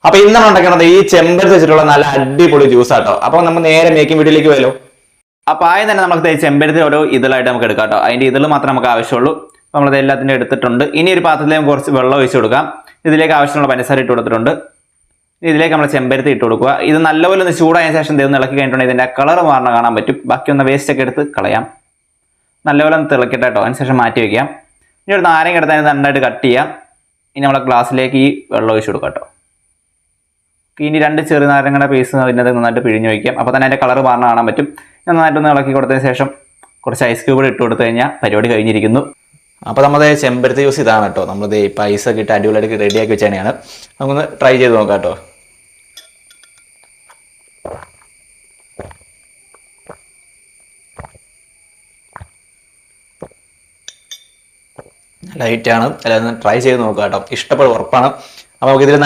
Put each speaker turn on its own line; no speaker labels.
അപ്പൊ ഇന്ന് നമ്മൾ ഉണ്ടാക്കുന്നത് ഈ ചെമ്പരത്തി വെച്ചിട്ടുള്ള നല്ല അടിപൊളി ജ്യൂസ് ആട്ടോ. അപ്പൊ നമ്മൾ നേരെ മേക്കിംഗ് വീഡിയോയിലേക്ക് പോയാലോ. അപ്പൊ ആദ്യം തന്നെ നമുക്ക് ചെമ്പരത്തി ഓരോ ഇതിലായിട്ട് നമുക്ക് എടുക്കാം കേട്ടോ. അതിന്റെ ഇതിൽ മാത്രമേ നമുക്ക് ആവശ്യമുള്ളൂ. നമ്മളത് എല്ലാത്തിനും എടുത്തിട്ടുണ്ട്. ഇനി ഒരു പാത്രത്തിലേക്ക് കുറച്ച് വെള്ളം ഒഴിച്ചു കൊടുക്കാം. ഇതിലേക്ക് ആവശ്യമുള്ള പഞ്ചസാര ഇട്ട് കൊടുത്തിട്ടുണ്ട്. ഇതിലേക്ക് നമ്മൾ ചെമ്പരത്തി ഇട്ട് കൊടുക്കുക. ഇത് നല്ലപോലെ ഒന്ന് ചൂടായ ശേഷം ഇതൊന്ന് ഇളക്കി കഴിഞ്ഞിട്ടുണ്ടെങ്കിൽ ഇതിന്റെ കളർ മാറണം കാണാൻ പറ്റും. ബാക്കി ഒന്ന് വേസ്റ്റ് ഒക്കെ എടുത്ത് കളയാം. നല്ലപോലെ ഒന്ന് തിളക്കട്ടെ കേട്ടോ. അതിനുശേഷം മാറ്റി വെക്കാം. ഇനി ഒരു നാരങ്ങ എടുത്താൽ നന്നായിട്ട് കട്ട് ചെയ്യാം. ഇനി നമ്മളെ ഗ്ലാസ്സിലേക്ക് ഈ വെള്ളം ഒഴിച്ചു കൊടുക്കാം കേട്ടോ. ഇനി 2 ചെറുനാരങ്ങയുടെ പീസ് അതിനകത്ത് നന്നായിട്ട് പിഴിഞ്ഞ് വയ്ക്കാം. അപ്പോൾ തന്നെ അതിൻ്റെ കളർ മാറണം കാണാൻ പറ്റും. നന്നായിട്ടൊന്ന് ഇളക്കി കൊടുത്തതിന് ശേഷം കുറച്ച് ഐസ് ക്യൂബ് ഇട്ട് കൊടുത്തു കഴിഞ്ഞാൽ പരിപാടി കഴിഞ്ഞിരിക്കുന്നു. അപ്പോൾ നമ്മൾ ചെമ്പരത്തി ജ്യൂസ് ഇതാണ് കേട്ടോ. നമ്മളിത് പൈസ ഒക്കെ ഇട്ട് അടിപൊളിയായിട്ട് റെഡിയാക്കി വെച്ചാണ്. നമുക്കൊന്ന് ട്രൈ ചെയ്ത് നോക്കാം കേട്ടോ. ലൈറ്റാണ്, അല്ലാതെ ട്രൈ ചെയ്ത് നോക്കാം കേട്ടോ. ഇഷ്ടപ്പെടും, ഉറപ്പാണ്. അപ്പോൾ നമുക്ക് ഇതിൽ നല്ല